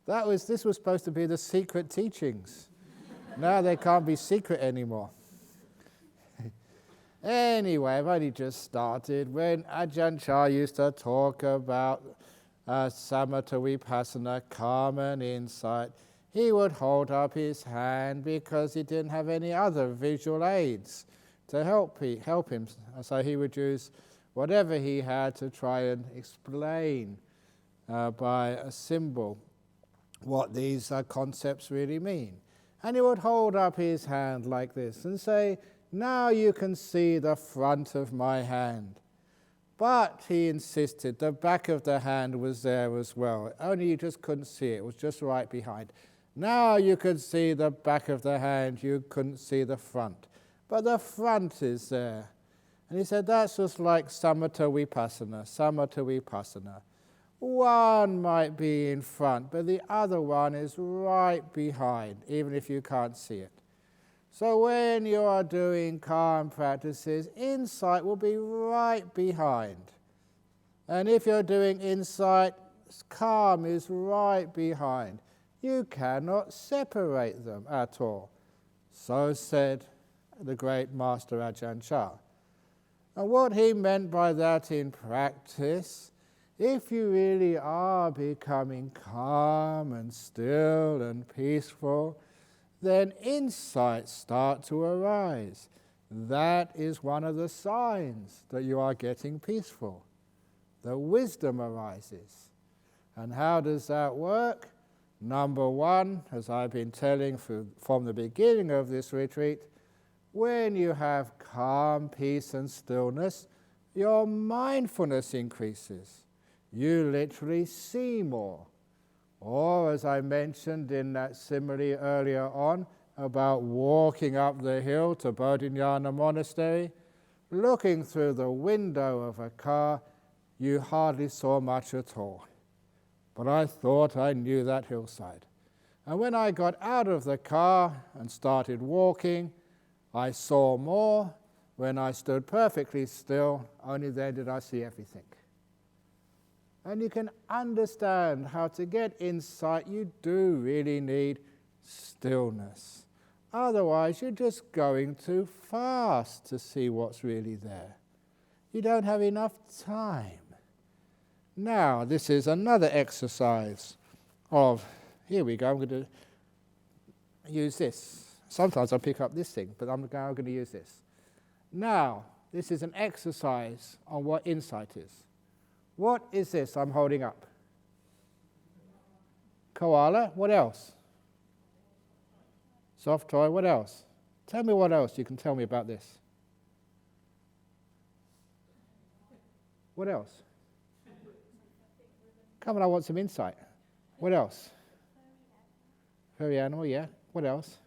This was supposed to be the secret teachings. Now they can't be secret anymore. Anyway, I've only just started. When Ajahn Chah used to talk about samatha vipassana, calm and insight, he would hold up his hand because he didn't have any other visual aids to help him. So he would use whatever he had to try and explain by a symbol what these concepts really mean. And he would hold up his hand like this and say, "Now you can see the front of my hand." But he insisted the back of the hand was there as well, only you just couldn't see it. It was just right behind. Now you could see the back of the hand, you couldn't see the front. But the front is there. And he said that's just like samatha vipassana. One might be in front, but the other one is right behind, even if you can't see it. So when you are doing calm practices, insight will be right behind. And if you're doing insight, calm is right behind. You cannot separate them at all. So said the great Master Ajahn Chah. And what he meant by that in practice, if you really are becoming calm and still and peaceful, then insights start to arise. That is one of the signs that you are getting peaceful. The wisdom arises. And how does that work? Number one, as I've been telling from the beginning of this retreat, when you have calm, peace and stillness, your mindfulness increases. You literally see more. Or, as I mentioned in that simile earlier on about walking up the hill to Bodhinyana Monastery, looking through the window of a car, you hardly saw much at all. But I thought I knew that hillside. And when I got out of the car and started walking, I saw more. When I stood perfectly still, only then did I see everything. And you can understand how to get insight, you do really need stillness. Otherwise, you're just going too fast to see what's really there. You don't have enough time. Now, this is another exercise of, here we go, I'm going to use this. Sometimes I pick up this thing, but I'm now going to use this. Now, this is an exercise on what insight is. What is this I'm holding up? Koala. What else? Soft toy. What else? Tell me what else you can tell me about this. What else? Come on, I want some insight. What else? Furry animal, yeah. What else?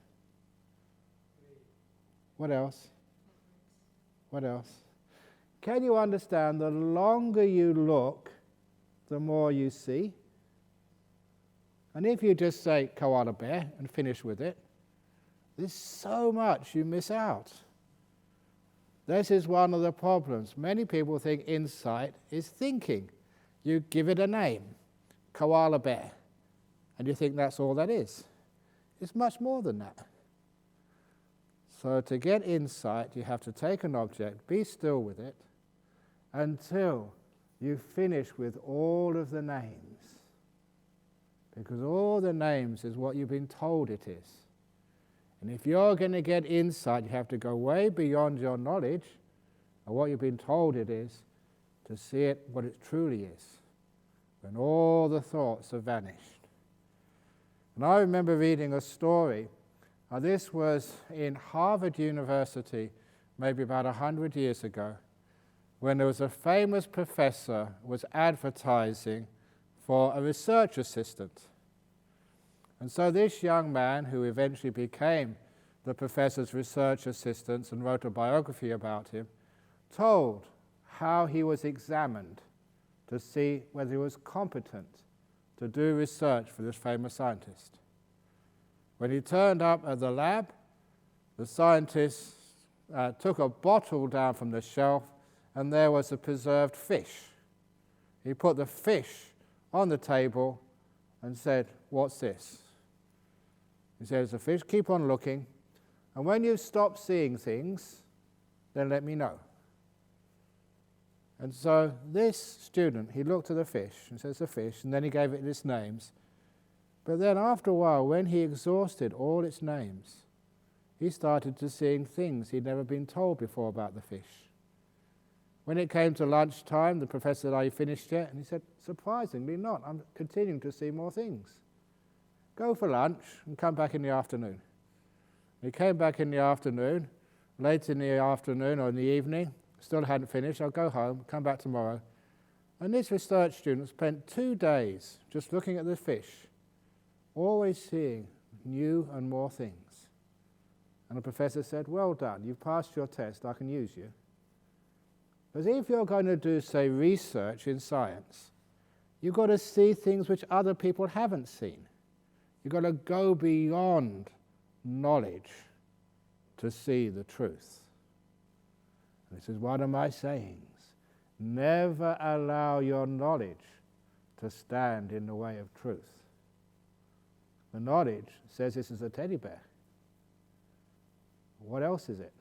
What else? What else? Can you understand the longer you look, the more you see? And if you just say koala bear and finish with it, there's so much you miss out. This is one of the problems. Many people think insight is thinking. You give it a name, koala bear, and you think that's all that is. It's much more than that. So to get insight, you have to take an object, be still with it, until you finish with all of the names. Because all the names is what you've been told it is. And if you're going to get insight, you have to go way beyond your knowledge of what you've been told it is to see it what it truly is, when all the thoughts have vanished. And I remember reading a story. This was in Harvard University, maybe about 100 years ago, when there was a famous professor who was advertising for a research assistant. And so this young man, who eventually became the professor's research assistant and wrote a biography about him, told how he was examined to see whether he was competent to do research for this famous scientist. When he turned up at the lab, the scientist took a bottle down from the shelf, and there was a preserved fish He put the fish on the table and said, "What's this?" He said, "It's a fish, keep on looking, and when you stop seeing things, then let me know." And so this student, he looked at the fish and said, "It's a fish," and then he gave it its names. But then after a while, when he exhausted all its names, he started to seeing things he'd never been told before about the fish. When it came to lunchtime, the professor said, "Are you finished yet?" And he said, "Surprisingly not. I'm continuing to see more things. Go for lunch and come back in the afternoon." He came back in the afternoon, late in the afternoon or in the evening, still hadn't finished. "I'll go home, come back tomorrow." And this research student spent 2 days just looking at the fish, always seeing new and more things. And the professor said, "Well done, you've passed your test, I can use you." Because if you're going to do, say, research in science, you've got to see things which other people haven't seen. You've got to go beyond knowledge to see the truth. This is one of my sayings. Never allow your knowledge to stand in the way of truth. The knowledge says this is a teddy bear. What else is it?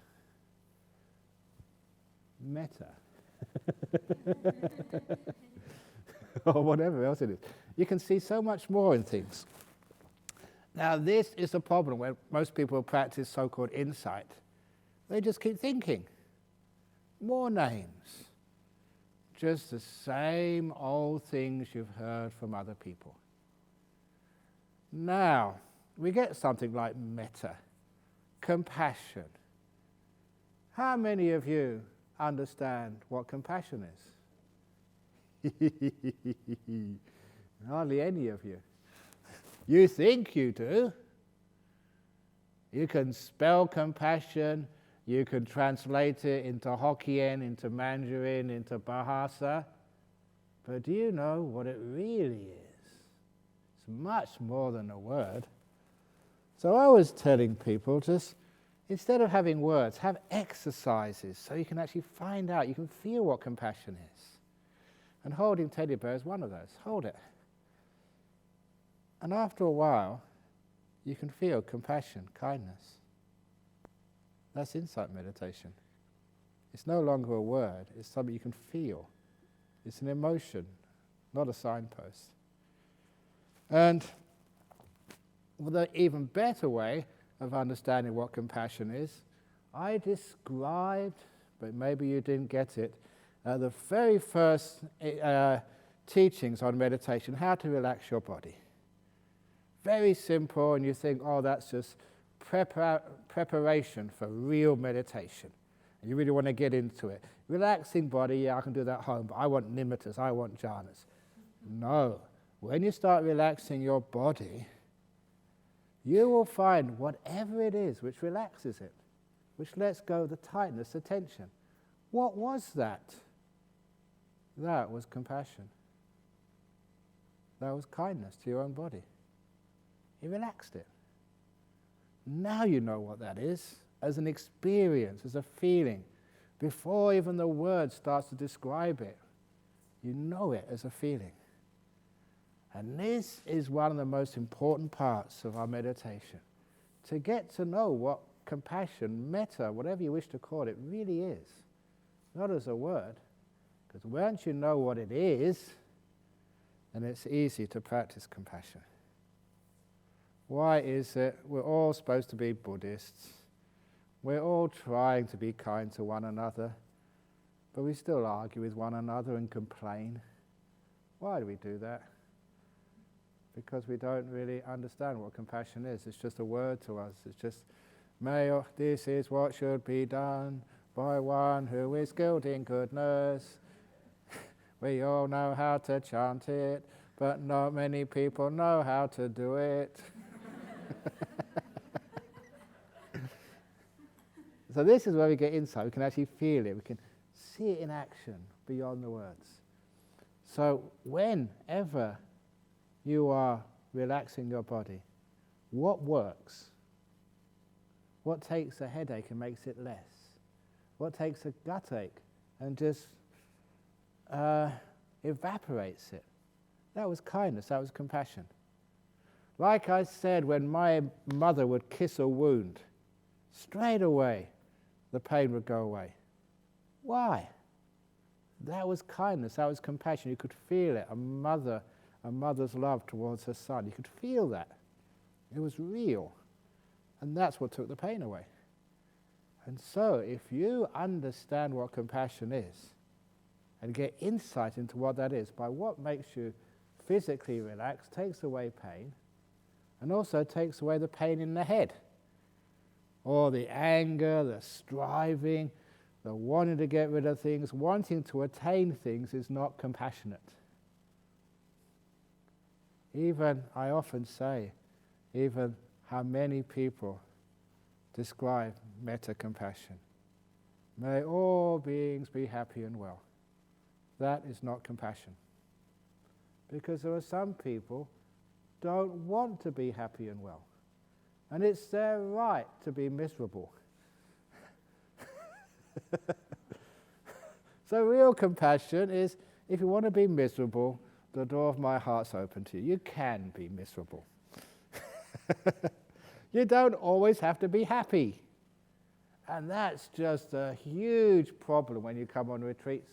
Metta. Or whatever else it is. You can see so much more in things. Now this is the problem where most people practice so-called insight. They just keep thinking. More names. Just the same old things you've heard from other people. Now, we get something like metta, compassion. How many of you understand what compassion is? Hardly any of you. You think you do. You can spell compassion, you can translate it into Hokkien, into Mandarin, into Bahasa, but do you know what it really is? It's much more than a word. So I was telling people, just instead of having words, have exercises so you can actually find out, you can feel what compassion is. And holding teddy bear is one of those. Hold it. And after a while, you can feel compassion, kindness. That's insight meditation. It's no longer a word, it's something you can feel. It's an emotion, not a signpost. And the even better way of understanding what compassion is, I described, but maybe you didn't get it, the very first teachings on meditation, how to relax your body. Very simple, and you think, oh, that's just preparation for real meditation. And you really want to get into it. Relaxing body, yeah, I can do that at home, but I want nimittas, I want jhanas. No. When you start relaxing your body, you will find whatever it is which relaxes it, which lets go of the tightness, the tension. What was that? That was compassion. That was kindness to your own body. You relaxed it. Now you know what that is, as an experience, as a feeling. Before even the word starts to describe it, you know it as a feeling. And this is one of the most important parts of our meditation. To get to know what compassion, metta, whatever you wish to call it, really is. Not as a word. Because once you know what it is, then it's easy to practice compassion. Why is it we're all supposed to be Buddhists? We're all trying to be kind to one another, but we still argue with one another and complain. Why do we do that? Because we don't really understand what compassion is. It's just a word to us. It's just, this is what should be done by one who is skilled in goodness. We all know how to chant it, but not many people know how to do it. So this is where we get insight. We can actually feel it. We can see it in action beyond the words. So whenever you are relaxing your body, what works? What takes a headache and makes it less? What takes a gut ache and just evaporates it. That was kindness, that was compassion. Like I said, when my mother would kiss a wound, straight away the pain would go away. Why? That was kindness, that was compassion. You could feel it, a mother's love towards her son. You could feel that. It was real. And that's what took the pain away. And so if you understand what compassion is and get insight into what that is by what makes you physically relaxed, takes away pain, and also takes away the pain in the head, or the anger, the striving, the wanting to get rid of things, wanting to attain things is not compassionate. Even, I often say, even how many people describe metta-compassion. May all beings be happy and well. That is not compassion. Because there are some people don't want to be happy and well. And it's their right to be miserable. So real compassion is, if you want to be miserable, the door of my heart's open to you. You can be miserable. You don't always have to be happy. And that's just a huge problem when you come on retreats.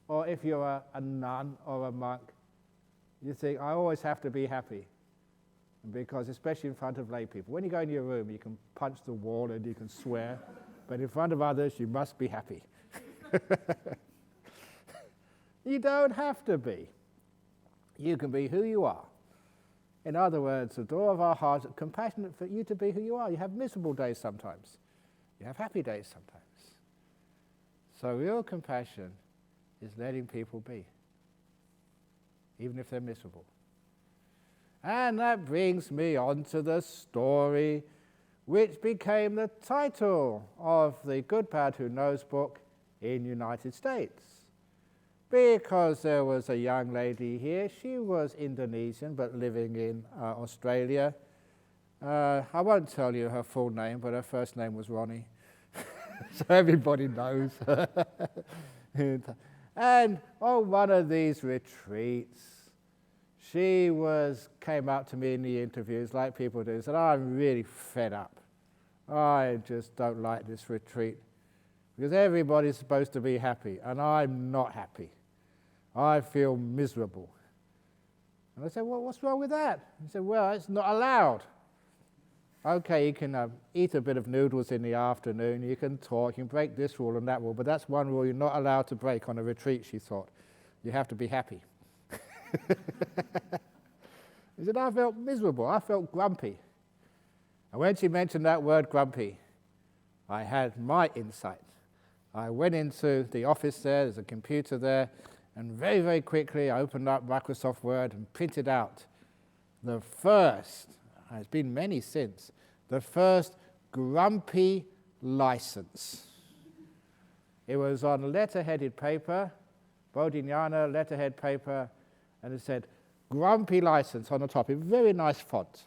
Or if you're a nun or a monk, you think, I always have to be happy. Because, especially in front of lay people, when you go in your room, you can punch the wall and you can swear, but in front of others, you must be happy. You don't have to be. You can be who you are. In other words, the door of our hearts is compassionate for you to be who you are. You have miserable days sometimes. You have happy days sometimes. So real compassion is letting people be, even if they're miserable. And that brings me on to the story which became the title of the Good Bad Who Knows book in the United States. Because there was a young lady here, she was Indonesian but living in Australia. I won't tell you her full name, but her first name was Ronnie. So everybody knows. And on one of these retreats, she came up to me in the interviews, like people do, and said, I'm really fed up. I just don't like this retreat because everybody's supposed to be happy, and I'm not happy. I feel miserable. And I said, well, what's wrong with that? He said, well, it's not allowed. Okay, you can eat a bit of noodles in the afternoon, you can talk, you can break this rule and that rule, but that's one rule you're not allowed to break on a retreat, she thought. You have to be happy. He said, I felt miserable, I felt grumpy. And when she mentioned that word grumpy, I had my insight. I went into the office there's a computer there, and very, very quickly I opened up Microsoft Word and printed out the first, there's been many since, the first grumpy license. It was on letter-headed paper, Bodhinyana letterhead paper, and it said, grumpy license on the top in very nice font.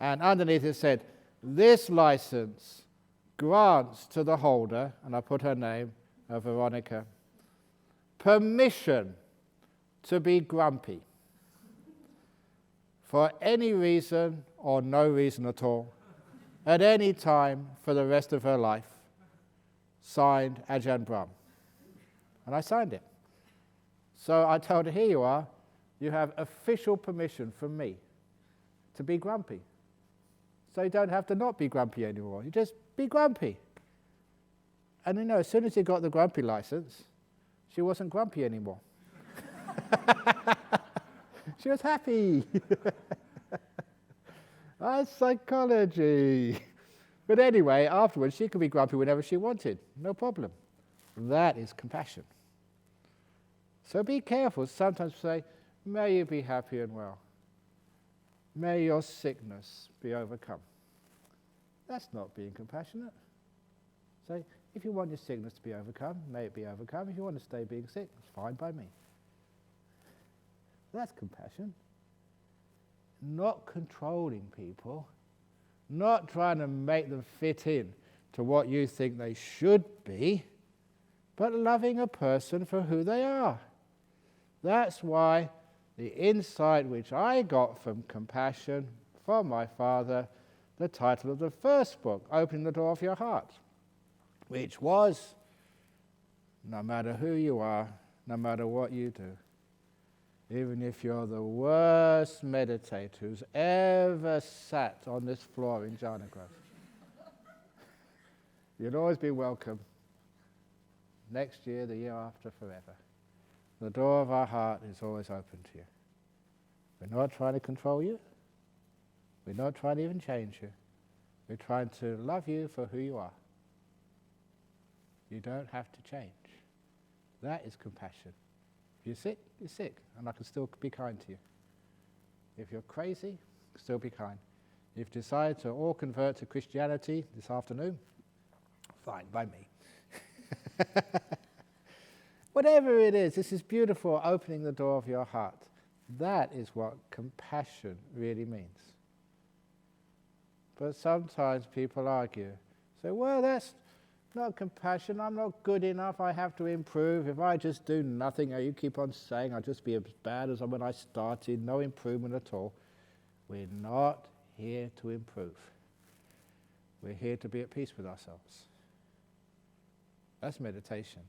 And underneath it said, this license grants to the holder, and I put her name, Veronica, permission to be grumpy for any reason or no reason at all, at any time for the rest of her life. Signed, Ajahn Brahm. And I signed it. So I told her, here you are, you have official permission from me to be grumpy. So you don't have to not be grumpy anymore, you just be grumpy. And you know, as soon as you got the grumpy license, she wasn't grumpy anymore. She was happy. That's psychology. But anyway, afterwards, she could be grumpy whenever she wanted, no problem. That is compassion. So be careful. Sometimes say, may you be happy and well. May your sickness be overcome. That's not being compassionate. Say, if you want your sickness to be overcome, may it be overcome. If you want to stay being sick, it's fine by me. That's compassion. Not controlling people, not trying to make them fit in to what you think they should be, but loving a person for who they are. That's why the insight which I got from compassion from my father, the title of the first book, Opening the Door of Your Heart, which was, no matter who you are, no matter what you do, even if you're the worst meditator who's ever sat on this floor in Jhana Grove, you'll always be welcome. Next year, the year after, forever. The door of our heart is always open to you. We're not trying to control you. We're not trying to even change you. We're trying to love you for who you are. You don't have to change. That is compassion. If you're sick, you're sick, and I can still be kind to you. If you're crazy, still be kind. If you decide to all convert to Christianity this afternoon, fine, by me. Whatever it is, this is beautiful, opening the door of your heart. That is what compassion really means. But sometimes people argue, say, well, that's not compassion, I'm not good enough, I have to improve. If I just do nothing, you keep on saying I'll just be as bad as when I started, no improvement at all. We're not here to improve. We're here to be at peace with ourselves. That's meditation.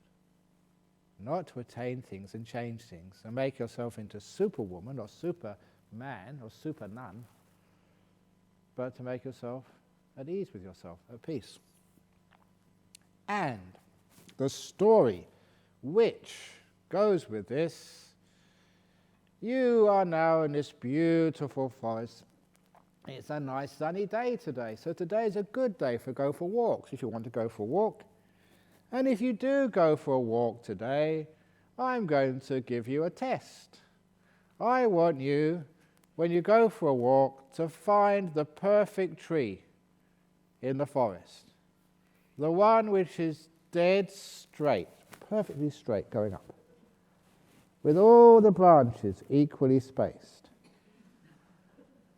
Not to attain things and change things and make yourself into superwoman or superman or super nun, but to make yourself at ease with yourself, at peace. And the story which goes with this, you are now in this beautiful forest. It's a nice sunny day today, so today is a good day for go for walks if you want to go for a walk. And if you do go for a walk today, I'm going to give you a test. I want you, when you go for a walk, to find the perfect tree in the forest. The one which is dead straight, perfectly straight going up, with all the branches equally spaced,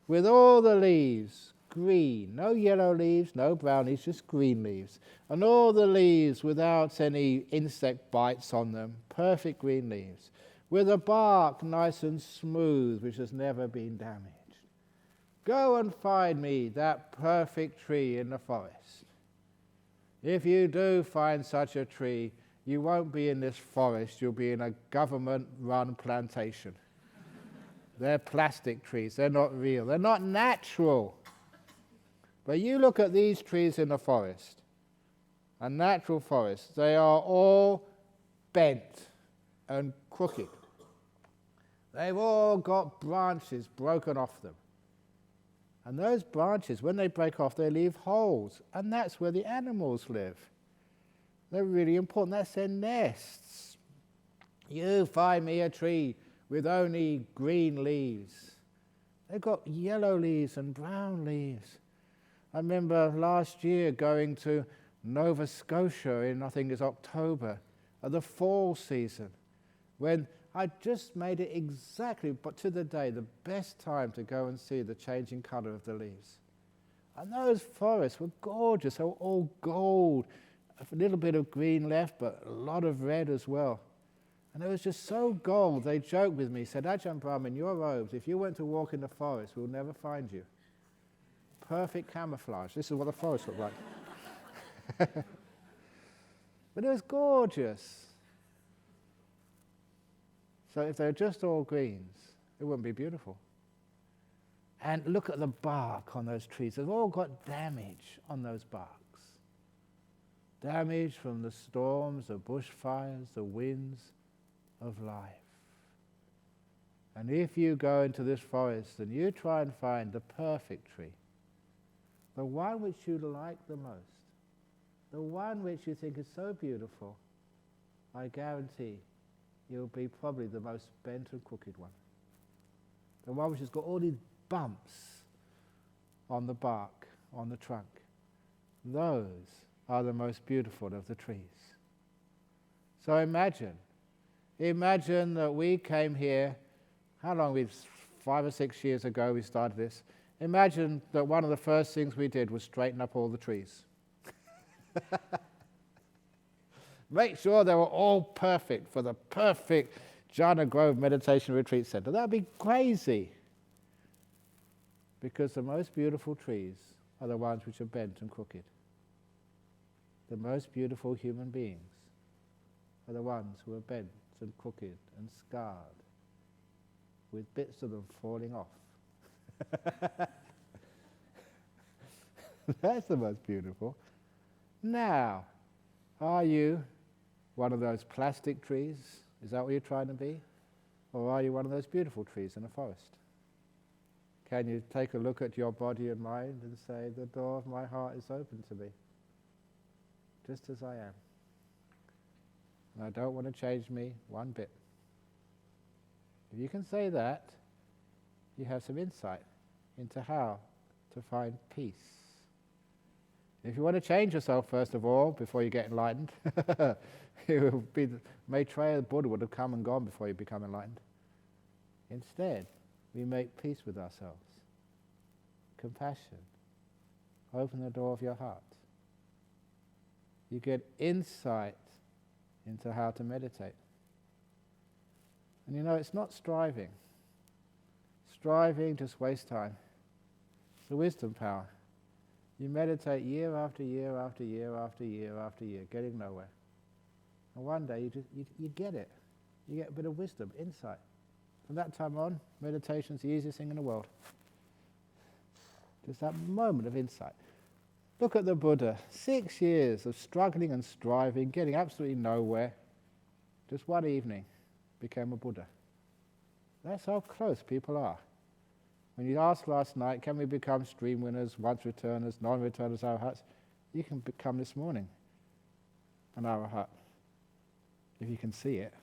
with all the leaves green, no yellow leaves, no brown leaves, just green leaves. And all the leaves without any insect bites on them, perfect green leaves. With a bark nice and smooth, which has never been damaged. Go and find me that perfect tree in the forest. If you do find such a tree, you won't be in this forest, you'll be in a government-run plantation. They're plastic trees, they're not real, they're not natural. But you look at these trees in the forest, a natural forest, they are all bent and crooked. They've all got branches broken off them. And those branches, when they break off, they leave holes, and that's where the animals live. They're really important, that's their nests. You find me a tree with only green leaves. They've got yellow leaves and brown leaves. I remember last year going to Nova Scotia in, I think it's October, at the fall season, when I just made it exactly, but to the day, the best time to go and see the changing colour of the leaves. And those forests were gorgeous, they were all gold, a little bit of green left, but a lot of red as well. And it was just so gold, they joked with me, said, Ajahn Brahm, in your robes, if you went to walk in the forest, we'll never find you. Perfect camouflage. This is what the forest looked like. But it was gorgeous. So if they were just all greens, it wouldn't be beautiful. And look at the bark on those trees. They've all got damage on those barks. Damage from the storms, the bushfires, the winds of life. And if you go into this forest and you try and find the perfect tree, the one which you like the most, the one which you think is so beautiful, I guarantee you'll be probably the most bent and crooked one. The one which has got all these bumps on the bark, on the trunk. Those are the most beautiful of the trees. So imagine that we came here, how long, 5 or 6 years ago we started this. Imagine that one of the first things we did was straighten up all the trees. Make sure they were all perfect for the perfect Jhana Grove Meditation Retreat Center. That would be crazy. Because the most beautiful trees are the ones which are bent and crooked. The most beautiful human beings are the ones who are bent and crooked and scarred, with bits of them falling off. That's the most beautiful. Now, are you one of those plastic trees? Is that what you're trying to be? Or are you one of those beautiful trees in a forest? Can you take a look at your body and mind and say, the door of my heart is open to me, just as I am. And I don't want to change me one bit. If you can say that, you have some insight into how to find peace. If you want to change yourself, first of all, before you get enlightened, it would be Maitreya Buddha would have come and gone before you become enlightened. Instead, we make peace with ourselves. Compassion. Open the door of your heart. You get insight into how to meditate. And you know, it's not striving. Striving just wastes time. It's the wisdom power. You meditate year after year after year after year after year, getting nowhere. And one day you get it. You get a bit of wisdom, insight. From that time on, meditation's the easiest thing in the world. Just that moment of insight. Look at the Buddha. 6 years of struggling and striving, getting absolutely nowhere. Just one evening, became a Buddha. That's how close people are. When you asked last night, can we become stream winners, once returners, non-returners, arahats? You can become this morning an arahat, if you can see it.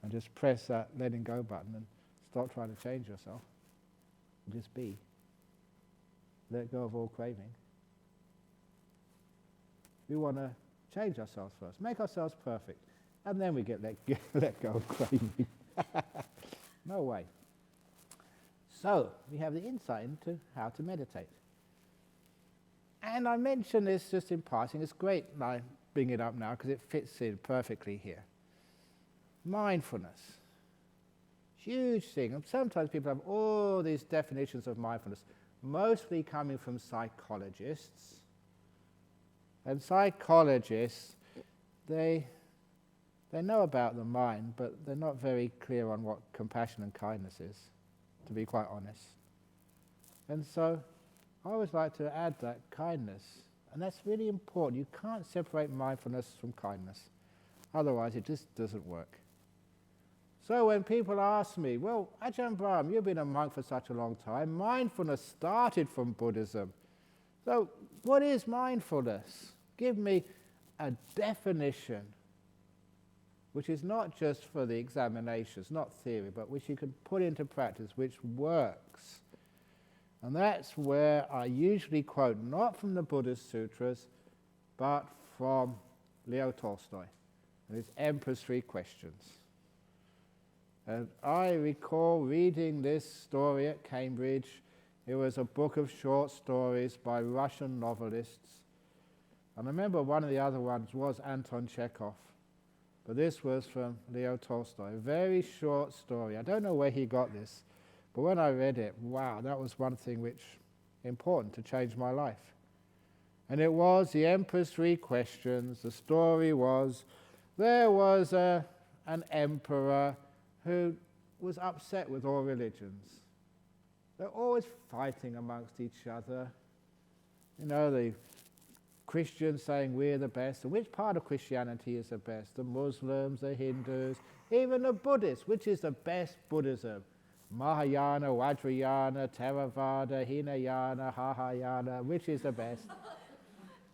And just press that letting go button and stop trying to change yourself. Just be. Let go of all craving. We want to change ourselves first, make ourselves perfect, and then we get let go of craving. No way. So, we have the insight into how to meditate. And I mention this just in passing. It's great I bring it up now because it fits in perfectly here. Mindfulness. Huge thing. And sometimes people have all these definitions of mindfulness, mostly coming from psychologists. And psychologists, they know about the mind, but they're not very clear on what compassion and kindness is, to be quite honest. And so I always like to add that kindness, and that's really important. You can't separate mindfulness from kindness. Otherwise, it just doesn't work. So when people ask me, well, Ajahn Brahm, you've been a monk for such a long time. Mindfulness started from Buddhism. So what is mindfulness? Give me a definition, which is not just for the examinations, not theory, but which you can put into practice, which works. And that's where I usually quote, not from the Buddhist sutras, but from Leo Tolstoy and his Emperor's Three Questions. And I recall reading this story at Cambridge. It was a book of short stories by Russian novelists. And I remember one of the other ones was Anton Chekhov. But this was from Leo Tolstoy. A very short story. I don't know where he got this. But when I read it, wow, that was one thing which important to change my life. And it was the Emperor's Three Questions. The story was, there was an emperor who was upset with all religions. They're always fighting amongst each other. You know, the Christians saying we're the best. And which part of Christianity is the best? The Muslims, the Hindus, even the Buddhists. Which is the best Buddhism? Mahayana, Vajrayana, Theravada, Hinayana, Mahayana. Which is the best?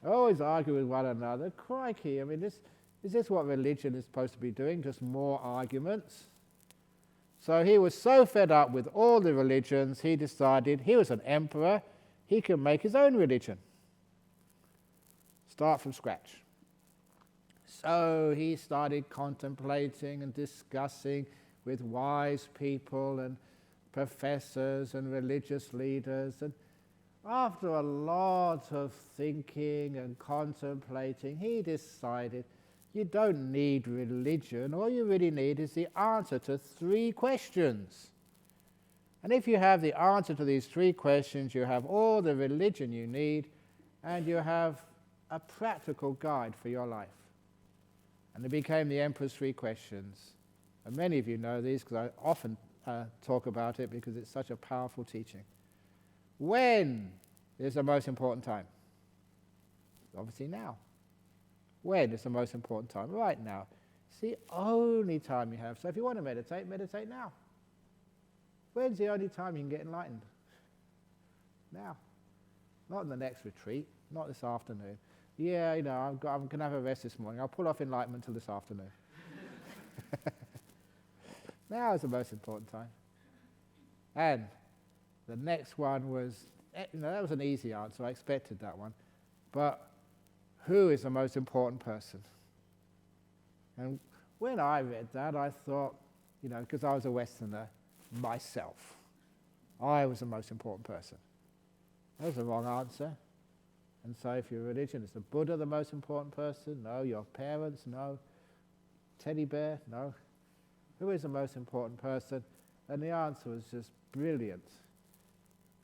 They always argue with one another. Crikey, I mean, is this what religion is supposed to be doing? Just more arguments? So he was so fed up with all the religions, he decided he was an emperor, he could make his own religion. Start from scratch. So he started contemplating and discussing with wise people and professors and religious leaders. And after a lot of thinking and contemplating, he decided, You don't need religion. All you really need is the answer to 3 questions. And if you have the answer to these 3 questions, you have all the religion you need, and you have a practical guide for your life. And it became the Emperor's 3 questions. And many of you know these because I often talk about it because it's such a powerful teaching. When is the most important time? Obviously now. When is the most important time? Right now. It's the only time you have. So if you want to meditate, meditate now. When's the only time you can get enlightened? Now. Not in the next retreat, not this afternoon. Yeah, you know, I'm going to have a rest this morning. I'll pull off enlightenment till this afternoon. Now is the most important time. And the next one was, that was an easy answer. I expected that one. But who is the most important person? And when I read that, I thought, because I was a Westerner, myself. I was the most important person. That was the wrong answer. And so if your religion is the Buddha the most important person? No. Your parents? No. Teddy bear? No. Who is the most important person? And the answer was just brilliant.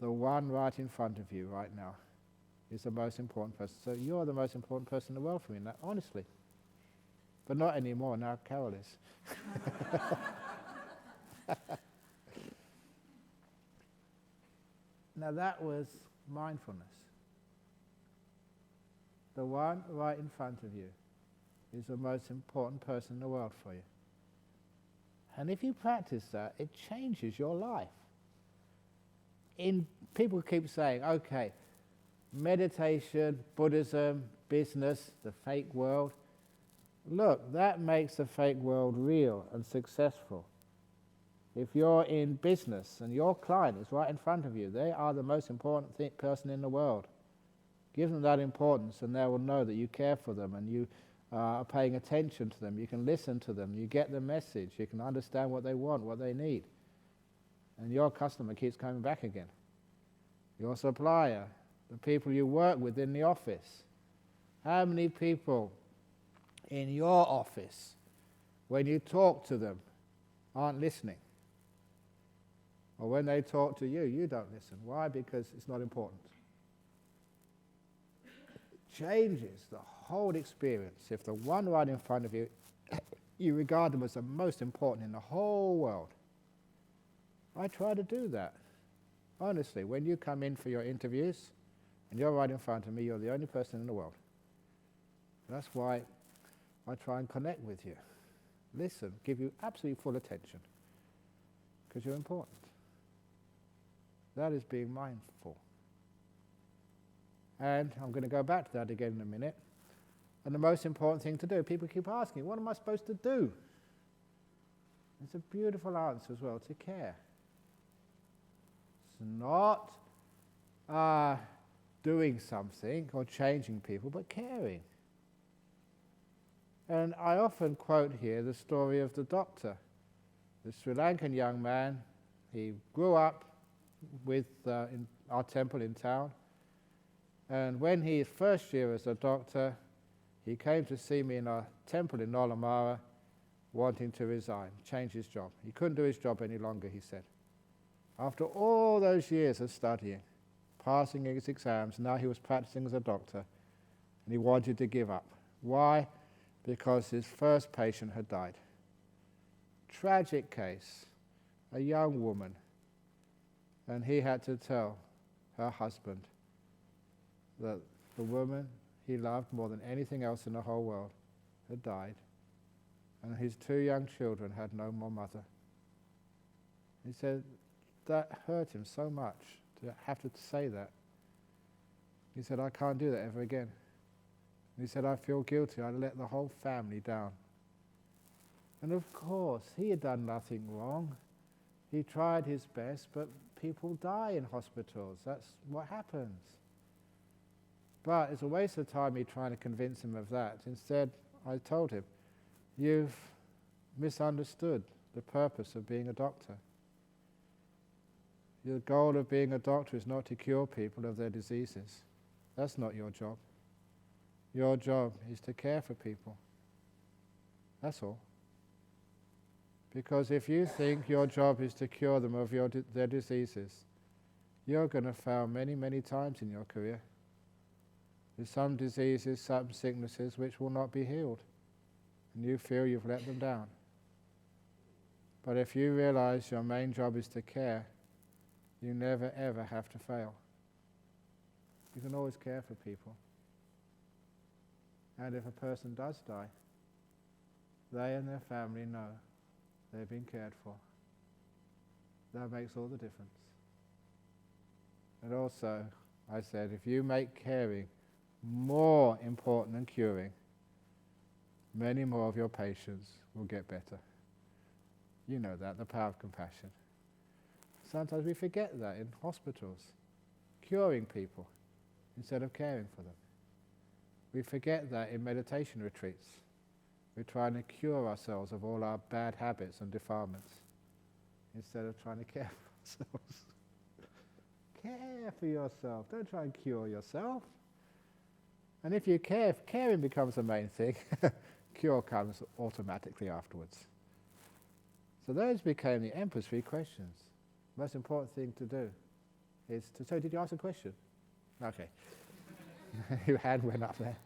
The one right in front of you right now is the most important person. So you're the most important person in the world for me, honestly. But not anymore, now Carol is. Now that was mindfulness. The one right in front of you is the most important person in the world for you. And if you practice that, it changes your life. People keep saying, okay, meditation, Buddhism, business, the fake world. Look, that makes the fake world real and successful. If you're in business and your client is right in front of you, they are the most important person in the world. Give them that importance and they will know that you care for them and you are paying attention to them. You can listen to them, you get the message, you can understand what they want, what they need. And your customer keeps coming back again. Your supplier, the people you work with in the office. How many people in your office, when you talk to them, aren't listening? Or when they talk to you, you don't listen. Why? Because it's not important. It changes the whole experience. If the one right in front of you, you regard them as the most important in the whole world. I try to do that. Honestly, when you come in for your interviews and you're right in front of me, you're the only person in the world. That's why I try and connect with you. Listen, give you absolutely full attention. Because you're important. That is being mindful. And I'm going to go back to that again in a minute. And the most important thing to do, people keep asking, what am I supposed to do? It's a beautiful answer as well, to care. It's not doing something or changing people, but caring. And I often quote here the story of the doctor. The Sri Lankan young man, he grew up with in our temple in town, and when his first year as a doctor, he came to see me in our temple in Nolamara, wanting to resign, change his job. He couldn't do his job any longer, he said. After all those years of studying, passing his exams, now he was practicing as a doctor, and he wanted to give up. Why? Because his first patient had died. Tragic case, a young woman, and he had to tell her husband that the woman he loved more than anything else in the whole world had died, and his 2 young children had no more mother. He said that hurt him so much to have to say that. He said, I can't do that ever again. He said, I feel guilty, I let the whole family down. And of course, he had done nothing wrong. He tried his best, but people die in hospitals. That's what happens. But it's a waste of time me trying to convince him of that. Instead, I told him, you've misunderstood the purpose of being a doctor. The goal of being a doctor is not to cure people of their diseases. That's not your job. Your job is to care for people. That's all. Because if you think your job is to cure them of their diseases, you're going to fail many, many times in your career. There's some diseases, some sicknesses which will not be healed, and you feel you've let them down. But if you realize your main job is to care, you never ever have to fail. You can always care for people. And if a person does die, they and their family know they've been cared for. That makes all the difference. And also, I said, if you make caring more important than curing, many more of your patients will get better. You know that, the power of compassion. Sometimes we forget that in hospitals, curing people instead of caring for them. We forget that in meditation retreats. We're trying to cure ourselves of all our bad habits and defilements instead of trying to care for ourselves. Care for yourself. Don't try and cure yourself. And if you care, if caring becomes the main thing, cure comes automatically afterwards. So those became the Emperor's 3 questions. The most important thing to do is to... So did you ask a question? Okay. Your hand went up there.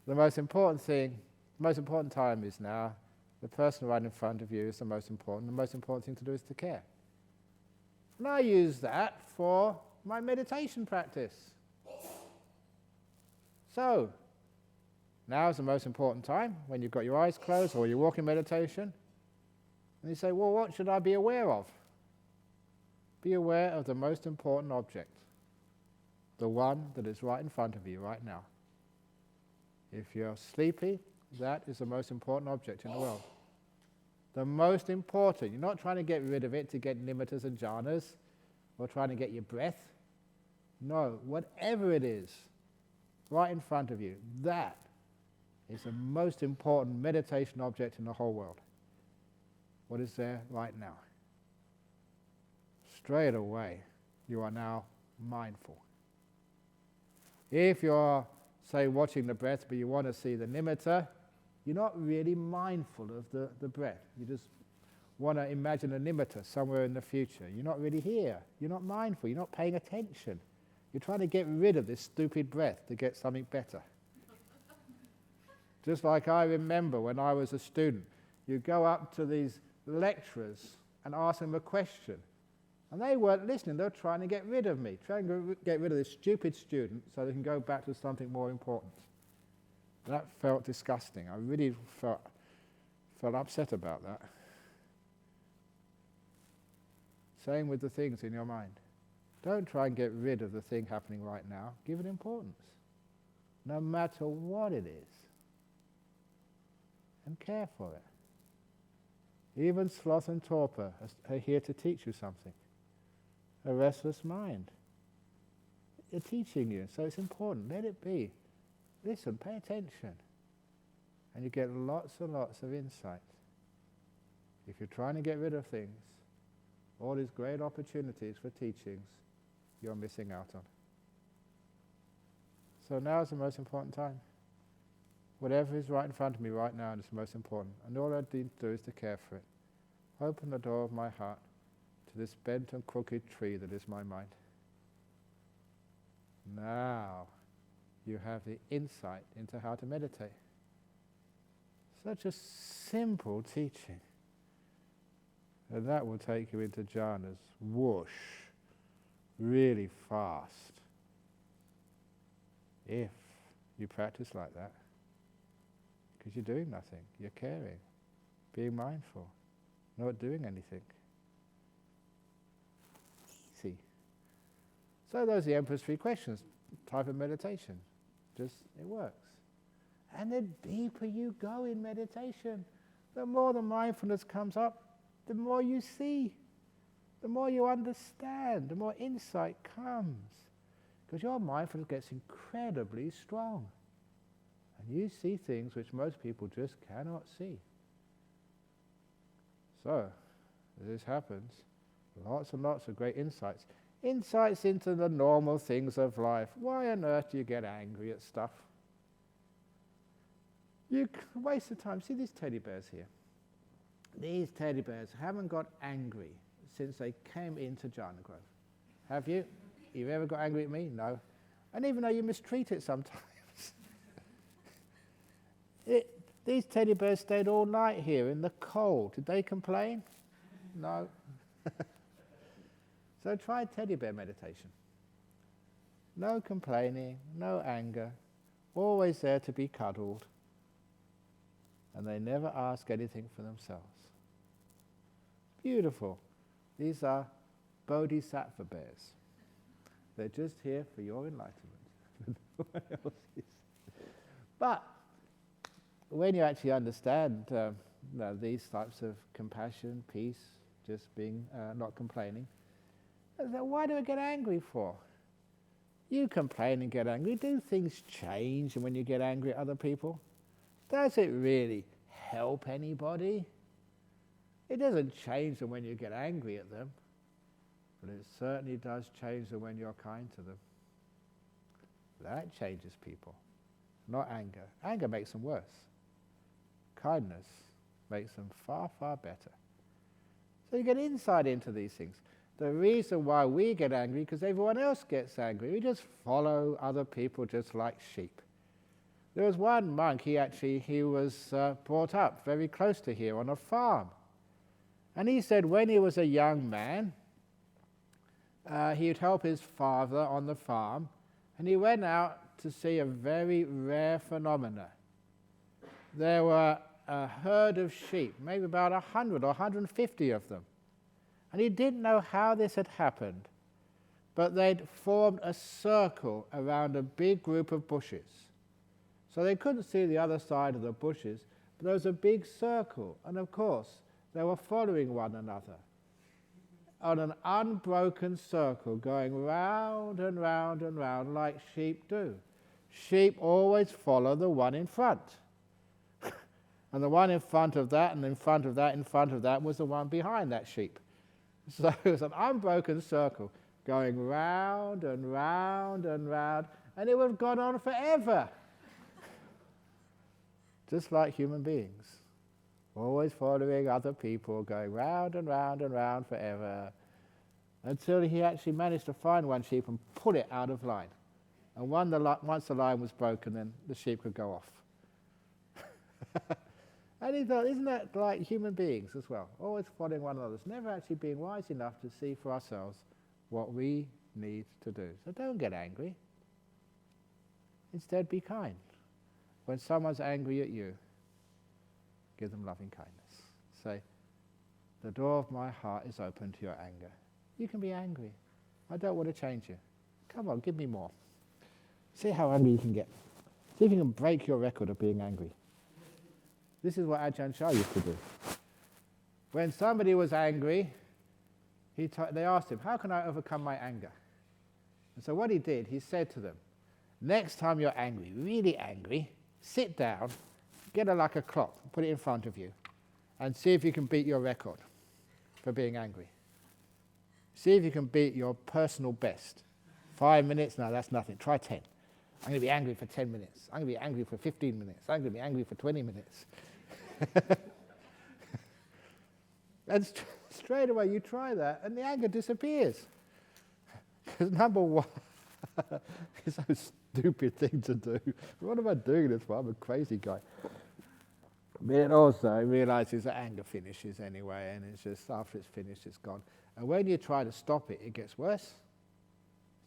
The most important thing, the most important time is now. The person right in front of you is the most important. The most important thing to do is to care. And I use that for my meditation practice. So, now is the most important time, when you've got your eyes closed or you walk in meditation, and you say, well, what should I be aware of? Be aware of the most important object, the one that is right in front of you right now. If you're sleepy, that is the most important object in the world. The most important. You're not trying to get rid of it to get nimittas and jhanas, or trying to get your breath. No, whatever it is, right in front of you, that is the most important meditation object in the whole world. What is there right now? Straight away, you are now mindful. If you're, say, watching the breath, but you want to see the nimitta, you're not really mindful of the breath. You just want to imagine a nimitta somewhere in the future. You're not really here. You're not mindful. You're not paying attention. You're trying to get rid of this stupid breath to get something better. Just like I remember when I was a student, you go up to these lecturers and ask them a question. And they weren't listening. They were trying to get rid of me, trying to get rid of this stupid student so they can go back to something more important. That felt disgusting. I really felt upset about that. Same with the things in your mind. Don't try and get rid of the thing happening right now. Give it importance, no matter what it is. And care for it. Even sloth and torpor are here to teach you something. A restless mind. They're teaching you, so it's important. Let it be. Listen, pay attention. And you get lots and lots of insight. If you're trying to get rid of things, all these great opportunities for teachings, you're missing out on. So now is the most important time. Whatever is right in front of me right now is the most important. And all I need to do is to care for it. Open the door of my heart to this bent and crooked tree that is my mind. Now you have the insight into how to meditate. Such a simple teaching. And that will take you into jhanas, whoosh, really fast. If you practice like that. Because you're doing nothing, you're caring, being mindful, not doing anything. Easy. So those are the Emperor's 3 questions, type of meditation. Just, it works. And the deeper you go in meditation, the more the mindfulness comes up, the more you see, the more you understand, the more insight comes. Because your mindfulness gets incredibly strong. And you see things which most people just cannot see. So, as this happens, lots and lots of great insights. Insights into the normal things of life. Why on earth do you get angry at stuff? You waste of time. See these teddy bears here? These teddy bears haven't got angry since they came into Jhana Grove. Have you? You've ever got angry at me? No. And even though you mistreat it sometimes. These teddy bears stayed all night here in the cold. Did they complain? No. So try teddy bear meditation. No complaining, no anger, always there to be cuddled. And they never ask anything for themselves. Beautiful. These are bodhisattva bears. They're just here for your enlightenment. No one else is. But when you actually understand these types of compassion, peace, just being not complaining, why do I get angry for? You complain and get angry. Do things change when you get angry at other people? Does it really help anybody? It doesn't change them when you get angry at them, but it certainly does change them when you're kind to them. That changes people, not anger. Anger makes them worse. Kindness makes them far, far better. So you get insight into these things. The reason why we get angry is because everyone else gets angry. We just follow other people just like sheep. There was one monk, he was brought up very close to here on a farm. And he said when he was a young man, he would help his father on the farm, and he went out to see a very rare phenomena. There were a herd of sheep, maybe about 100 or 150 of them. And he didn't know how this had happened, but they'd formed a circle around a big group of bushes. So they couldn't see the other side of the bushes, but there was a big circle, and of course they were following one another on an unbroken circle, going round and round and round like sheep do. Sheep always follow the one in front. And the one in front of that, and in front of that, in front of that, was the one behind that sheep. So it was an unbroken circle, going round and round and round, and it would have gone on forever. Just like human beings, always following other people, going round and round and round forever, until he actually managed to find one sheep and pull it out of line. And once the line was broken, then the sheep could go off. And he thought, isn't that like human beings as well? Always following one another, never actually being wise enough to see for ourselves what we need to do. So don't get angry. Instead, be kind. When someone's angry at you, give them loving kindness. Say, the door of my heart is open to your anger. You can be angry. I don't want to change you. Come on, give me more. See how angry you can get. See if you can break your record of being angry. This is what Ajahn Chah used to do. When somebody was angry, they asked him, how can I overcome my anger? And so what he did, he said to them, next time you're angry, really angry, sit down, get like a clock, put it in front of you, and see if you can beat your record for being angry. See if you can beat your personal best. 5 minutes? No, that's nothing. Try 10. I'm going to be angry for 10 minutes. I'm going to be angry for 15 minutes. I'm going to be angry for 20 minutes. And straight away you try that, and the anger disappears. Because number one, it's a stupid thing to do. What am I doing this for? I'm a crazy guy. But it also realizes that anger finishes anyway, and it's just after it's finished, it's gone. And when you try to stop it, it gets worse.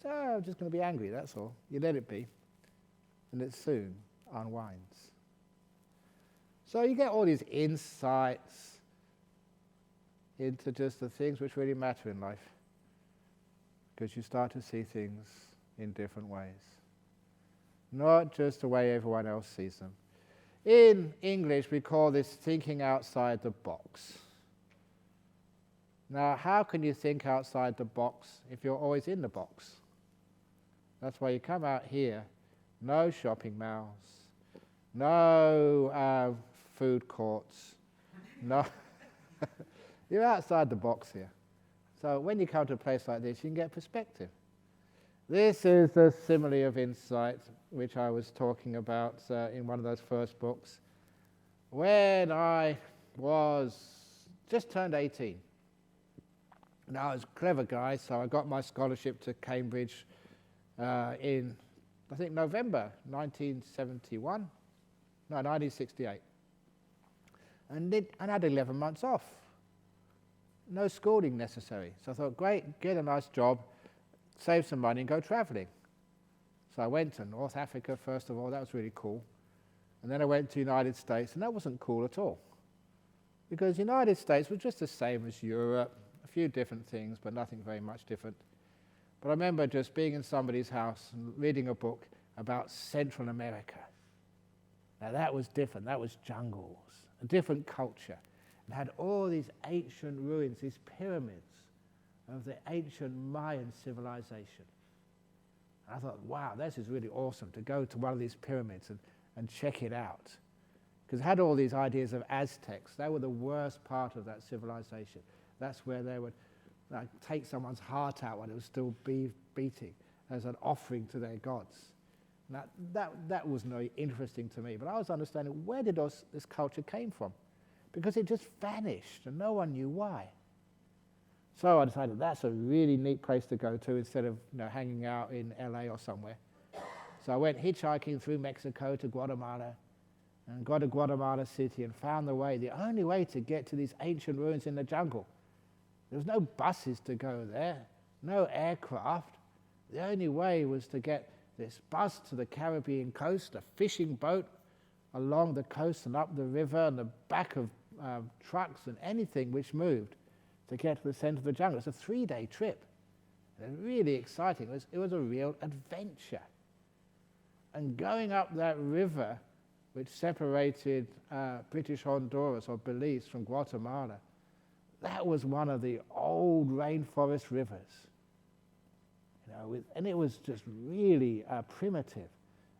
So I'm just going to be angry, that's all. You let it be, and it soon unwinds. So you get all these insights into just the things which really matter in life, because you start to see things in different ways, not just the way everyone else sees them. In English, we call this thinking outside the box. Now, how can you think outside the box if you're always in the box? That's why you come out here, no shopping malls, no food courts, no. You're outside the box here. So when you come to a place like this, you can get perspective. This is the simile of insight which I was talking about in one of those first books. when I was just turned 18. Now I was a clever guy, so I got my scholarship to Cambridge in, I think, November 1971. No, 1968. And had 11 months off. No schooling necessary. So I thought, great, get a nice job, save some money and go travelling. So I went to North Africa first of all, that was really cool. And then I went to the United States, and that wasn't cool at all. Because the United States was just the same as Europe, a few different things, but nothing very much different. But I remember just being in somebody's house and reading a book about Central America. Now that was different, that was jungles, a different culture. It had all these ancient ruins, these pyramids of the ancient Mayan civilization. And I thought, wow, this is really awesome to go to one of these pyramids and check it out. Because it had all these ideas of Aztecs. They were the worst part of that civilization. That's where they would take someone's heart out when it was still beating as an offering to their gods. Now, that was very interesting to me, but I was understanding where did this culture came from, because it just vanished and no one knew why. So I decided that's a really neat place to go to instead of hanging out in LA or somewhere. So I went hitchhiking through Mexico to Guatemala and got to Guatemala City and found the only way to get to these ancient ruins in the jungle. There was no buses to go there, no aircraft. The only way was to get this bus to the Caribbean coast, a fishing boat along the coast and up the river and the back of trucks and anything which moved to get to the center of the jungle. It's a 3-day trip. It was really exciting. It was a real adventure. And going up that river, which separated British Honduras or Belize from Guatemala, that was one of the old rainforest rivers. And it was just really primitive.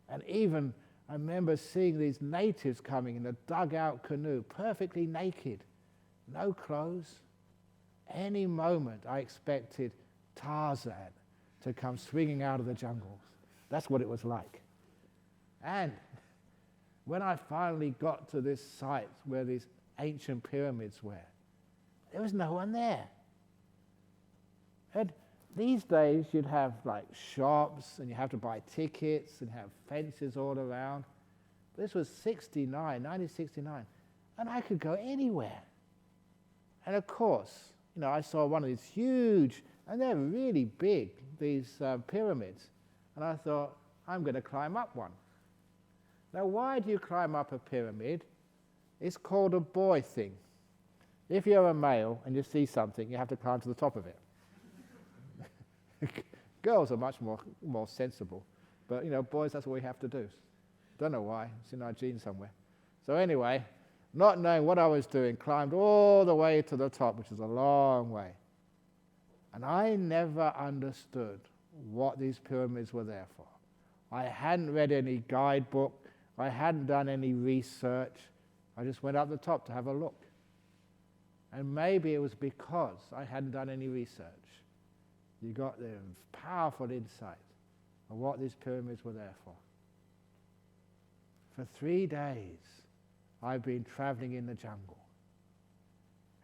And even I remember seeing these natives coming in a dugout canoe, perfectly naked, no clothes. Any moment I expected Tarzan to come swinging out of the jungles. That's what it was like. And when I finally got to this site where these ancient pyramids were, there was no one there. And these days you'd have shops and you have to buy tickets and have fences all around. This was 1969, and I could go anywhere. And of course, I saw one of these huge, and they're really big, these pyramids. And I thought, I'm going to climb up one. Now, why do you climb up a pyramid? It's called a boy thing. If you're a male and you see something, you have to climb to the top of it. Girls are much more sensible. But, boys, that's what we have to do. Don't know why. It's in our genes somewhere. So anyway, not knowing what I was doing, climbed all the way to the top, which is a long way. And I never understood what these pyramids were there for. I hadn't read any guidebook. I hadn't done any research. I just went up the top to have a look. And maybe it was because I hadn't done any research. You got the powerful insight of what these pyramids were there for. For 3 days, I've been traveling in the jungle.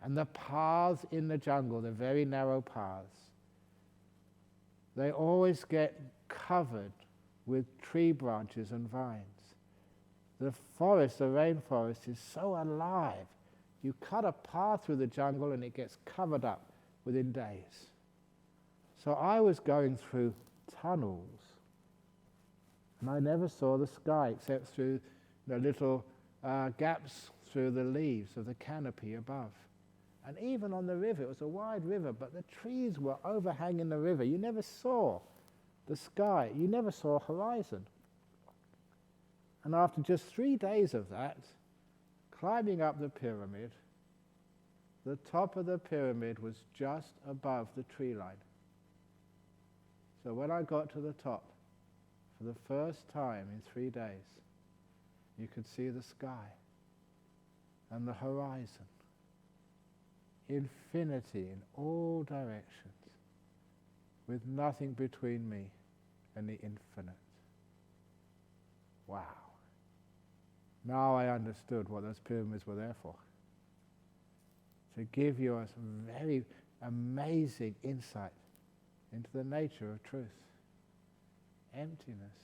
And the paths in the jungle, the very narrow paths, they always get covered with tree branches and vines. The forest, the rainforest, is so alive. You cut a path through the jungle and it gets covered up within days. So I was going through tunnels, and I never saw the sky except through the little gaps through the leaves of the canopy above. And even on the river, it was a wide river, but the trees were overhanging the river. You never saw the sky. You never saw a horizon. And after just 3 days of that, climbing up the pyramid, the top of the pyramid was just above the tree line. So when I got to the top, for the first time in 3 days, you could see the sky and the horizon. Infinity in all directions, with nothing between me and the infinite. Wow. Now I understood what those pyramids were there for. To give you a very amazing insight into the nature of truth. Emptiness.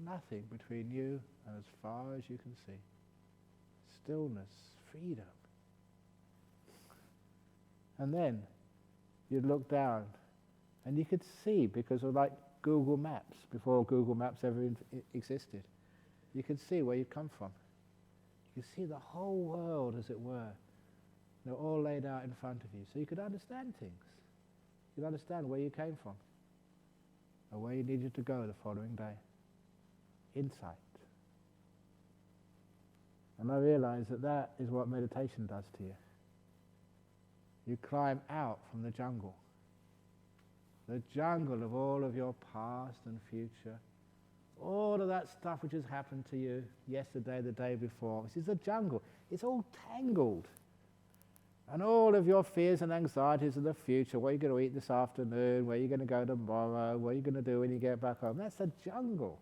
Nothing between you and as far as you can see. Stillness, freedom. And then you'd look down and you could see, because of like Google Maps, before Google Maps ever existed, you could see where you'd come from. You could see the whole world, as it were. They're all laid out in front of you. So you could understand things. You could understand where you came from and where you needed to go the following day. Insight. And I realized that that is what meditation does to you. You climb out from the jungle of all of your past and future, all of that stuff which has happened to you yesterday, the day before. This is a jungle. It's all tangled. And all of your fears and anxieties of the future, what you're going to eat this afternoon, where you're going to go tomorrow, what you're going to do when you get back home, that's a jungle.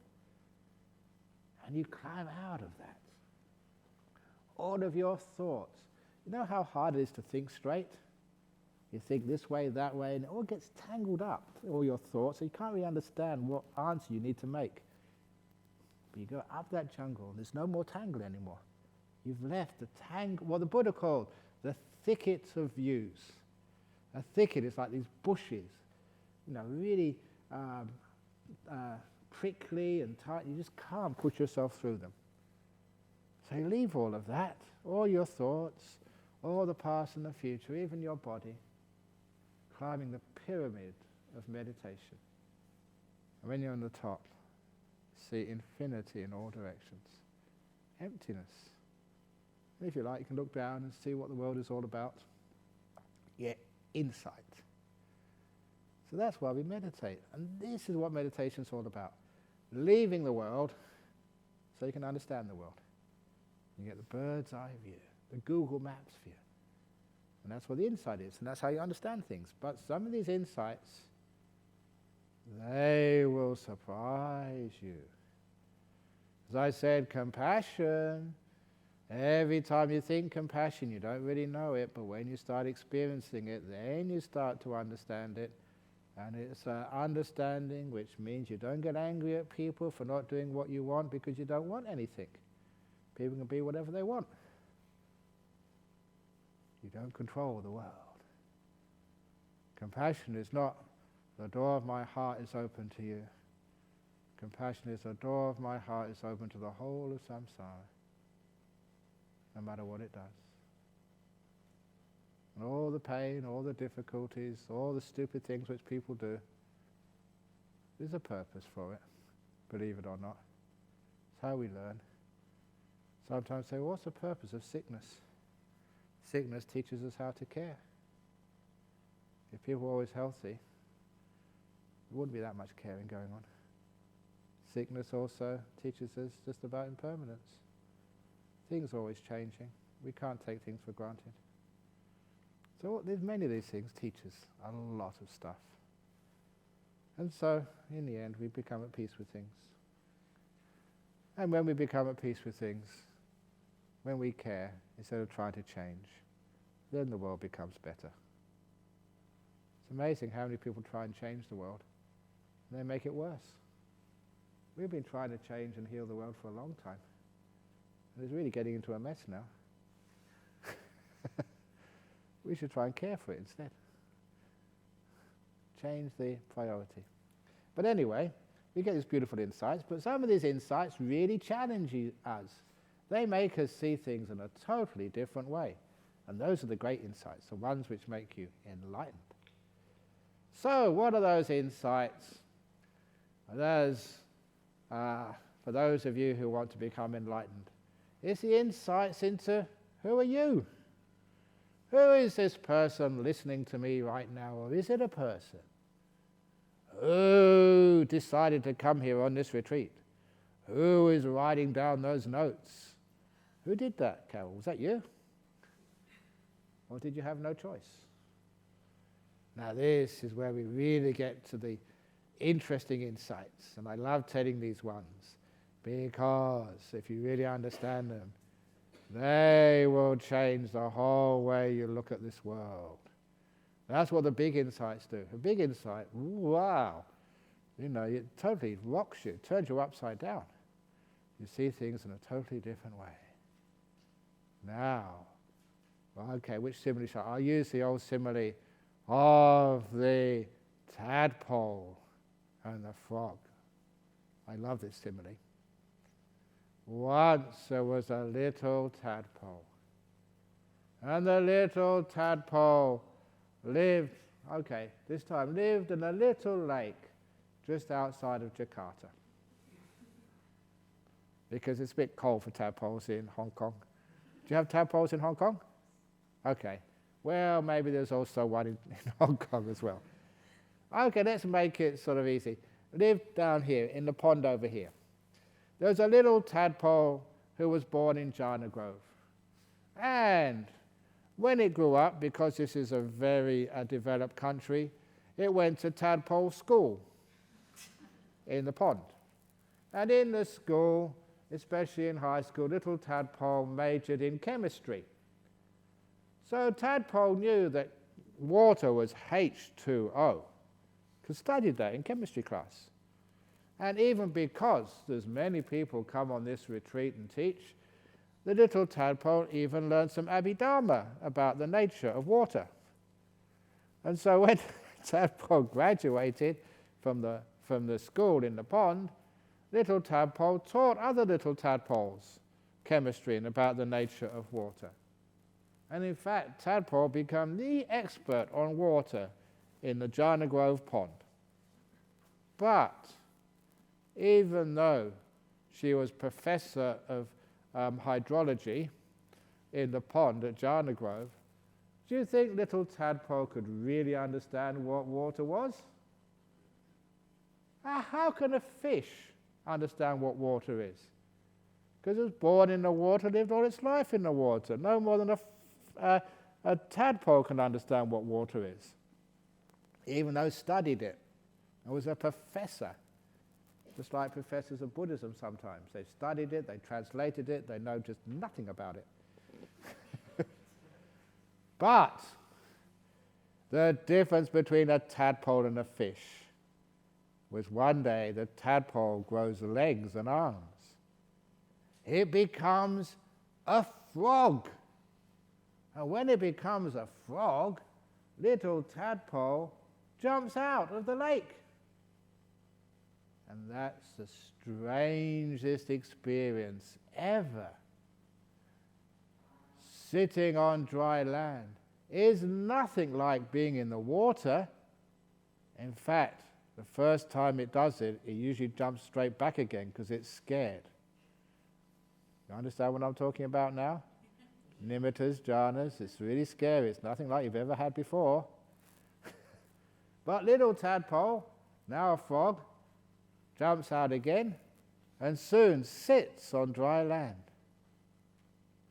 And you climb out of that. All of your thoughts. You know how hard it is to think straight? You think this way, that way, and it all gets tangled up, all your thoughts, so you can't really understand what answer you need to make. But you go up that jungle, and there's no more tangle anymore. You've left the tangle, what the Buddha called the thicket of views. A thicket is like these bushes, really prickly and tight. You just can't put yourself through them. So you leave all of that, all your thoughts, all the past and the future, even your body, climbing the pyramid of meditation. And when you're on the top, see infinity in all directions. Emptiness. And if you like, you can look down and see what the world is all about. Get insight. So that's why we meditate. And this is what meditation is all about. Leaving the world so you can understand the world. You get the bird's eye view, the Google Maps view. And that's what the insight is, and that's how you understand things. But some of these insights, they will surprise you. As I said, compassion. Every time you think compassion, you don't really know it, but when you start experiencing it, then you start to understand it. And it's an understanding which means you don't get angry at people for not doing what you want because you don't want anything. People can be whatever they want. You don't control the world. Compassion is not the door of my heart is open to you. Compassion is the door of my heart is open to the whole of samsara, no matter what it does. And all the pain, all the difficulties, all the stupid things which people do, there's a purpose for it, believe it or not. It's how we learn. Sometimes say, what's the purpose of sickness? Sickness teaches us how to care. If people were always healthy, there wouldn't be that much caring going on. Sickness also teaches us just about impermanence. Things are always changing. We can't take things for granted. So there's many of these things teach us a lot of stuff. And so, in the end, we become at peace with things. And when we become at peace with things, when we care, instead of trying to change, then the world becomes better. It's amazing how many people try and change the world, and they make it worse. We've been trying to change and heal the world for a long time, and it's really getting into a mess now. We should try and care for it instead. Change the priority. But anyway, we get these beautiful insights, but some of these insights really challenge us. They make us see things in a totally different way. And those are the great insights, the ones which make you enlightened. So, what are those insights? Those, for those of you who want to become enlightened, it's the insights into who are you? Who is this person listening to me right now, or is it a person? Who decided to come here on this retreat? Who is writing down those notes? Who did that, Carol? Was that you? Or did you have no choice? Now this is where we really get to the interesting insights, and I love telling these ones, Because if you really understand them, they will change the whole way you look at this world. That's what the big insights do. A big insight, wow, it totally rocks you, turns you upside down. You see things in a totally different way. Now, okay, which simile shall I'll use the old simile of the tadpole and the frog. I love this simile. Once there was a little tadpole, and the little tadpole lived in a little lake just outside of Jakarta. Because it's a bit cold for tadpoles in Hong Kong. Do you have tadpoles in Hong Kong? Okay. Well, maybe there's also one in Hong Kong as well. Okay, let's make it sort of easy. Live down here, in the pond over here. There's a little tadpole who was born in Jhana Grove. And when it grew up, because this is a very developed country, it went to tadpole school in the pond. And in the school, especially in high school, little tadpole majored in chemistry. So tadpole knew that water was H2O, because studied that in chemistry class. And even because there's many people come on this retreat and teach, the little tadpole even learned some Abhidharma about the nature of water. And so when tadpole graduated from the school in the pond, little tadpole taught other little tadpoles chemistry and about the nature of water. And in fact, tadpole became the expert on water in the Jhana Grove pond. But even though she was professor of hydrology in the pond at Jhana Grove, do you think little tadpole could really understand what water was? How can a fish understand what water is? Because it was born in the water, lived all its life in the water. No more than a tadpole can understand what water is, even though studied it and was a professor. Just like professors of Buddhism sometimes. They studied it, they translated it, they know just nothing about it. But the difference between a tadpole and a fish was one day the tadpole grows legs and arms. It becomes a frog. And when it becomes a frog, little tadpole jumps out of the lake. And that's the strangest experience ever. Sitting on dry land is nothing like being in the water. In fact, the first time it does it, it usually jumps straight back again because it's scared. You understand what I'm talking about now? Nimittas, jhanas, it's really scary. It's nothing like you've ever had before. But little tadpole, now a frog, jumps out again and soon sits on dry land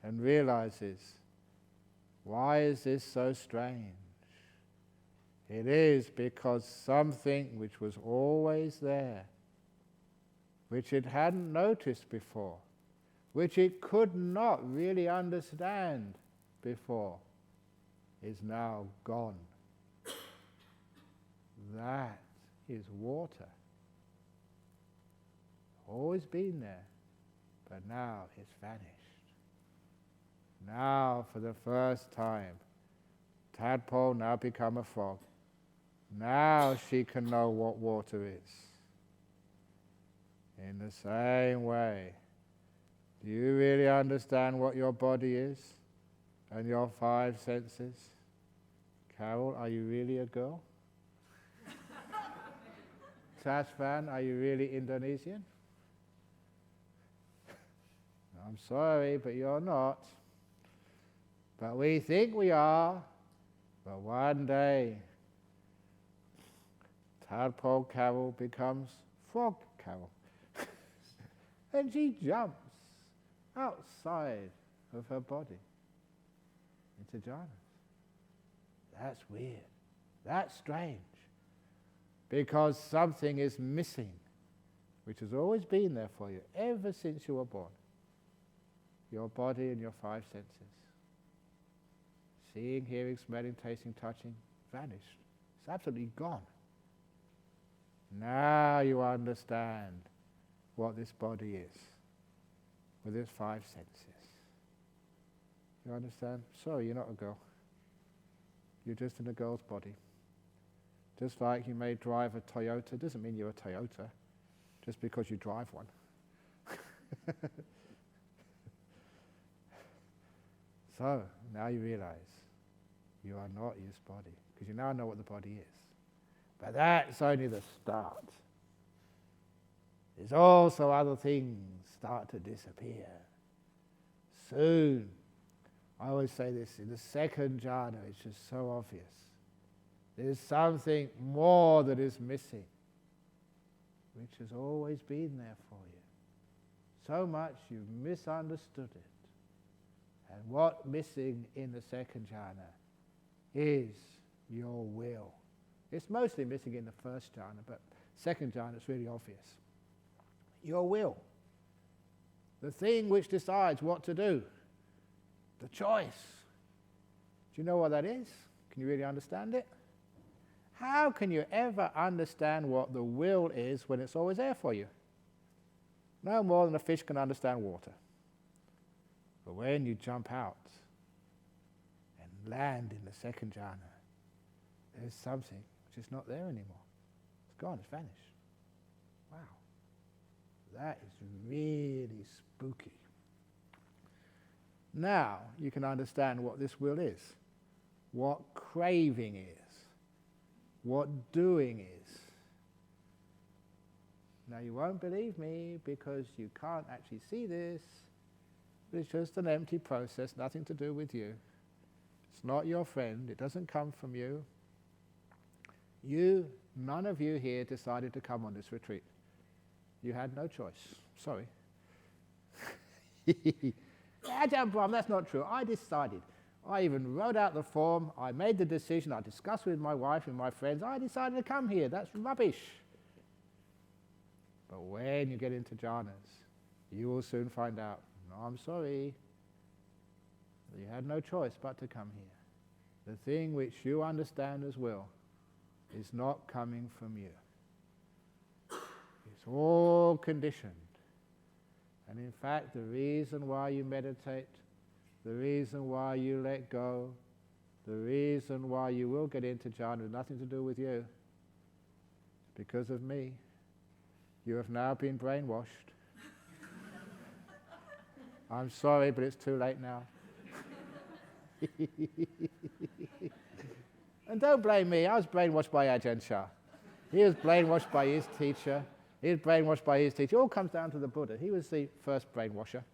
and realizes, why is this so strange? It is because something which was always there, which it hadn't noticed before, which it could not really understand before, is now gone. That is water. Always been there, but now it's vanished. Now, for the first time, tadpole now become a frog. Now she can know what water is. In the same way, do you really understand what your body is and your 5 senses? Carol, are you really a girl? Tashvan, are you really Indonesian? I'm sorry, but you're not. But we think we are. But one day, tadpole Carol becomes frog Carol. And she jumps outside of her body into jhana. That's weird. That's strange. Because something is missing which has always been there for you ever since you were born. Your body and your five senses. Seeing, hearing, smelling, tasting, touching, vanished. It's absolutely gone. Now you understand what this body is, with its five senses. You understand? Sorry, you're not a girl. You're just in a girl's body. Just like you may drive a Toyota, doesn't mean you're a Toyota, just because you drive one. So, now you realize you are not this body, because you now know what the body is. But that's only the start. There's also other things start to disappear. Soon, I always say this, in the second jhana, it's just so obvious. There's something more that is missing, which has always been there for you. So much you've misunderstood it. And what's missing in the second jhana is your will. It's mostly missing in the first jhana, but second jhana is really obvious. Your will. The thing which decides what to do. The choice. Do you know what that is? Can you really understand it? How can you ever understand what the will is when it's always there for you? No more than a fish can understand water. But when you jump out and land in the second jhana, there's something which is not there anymore. It's gone, it's vanished. Wow. That is really spooky. Now you can understand what this will is, what craving is, what doing is. Now you won't believe me because you can't actually see this. It's just an empty process, nothing to do with you. It's not your friend, it doesn't come from you. None of you here decided to come on this retreat. You had no choice. Sorry. Ajahn Brahm, that's not true. I decided. I even wrote out the form, I made the decision, I discussed with my wife and my friends, I decided to come here. That's rubbish. But when you get into jhanas, you will soon find out, no, I'm sorry, you had no choice but to come here. The thing which you understand as will is not coming from you. It's all conditioned. And in fact, the reason why you meditate, the reason why you let go, the reason why you will get into jhana has nothing to do with you. It's because of me. You have now been brainwashed. I'm sorry, but it's too late now. And don't blame me, I was brainwashed by Ajahn Chah. He was brainwashed by his teacher. He was brainwashed by his teacher. It all comes down to the Buddha. He was the first brainwasher.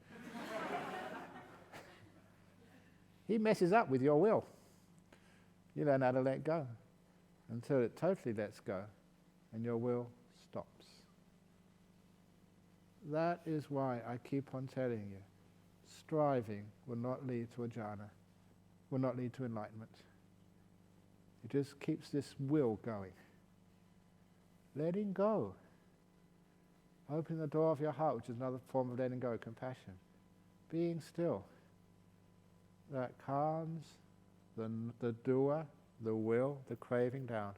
He messes up with your will. You learn how to let go until it totally lets go and your will stops. That is why I keep on telling you, striving will not lead to a jhana, will not lead to enlightenment. It just keeps this will going. Letting go. Opening the door of your heart, which is another form of letting go, compassion. Being still. That calms the doer, the will, the craving down,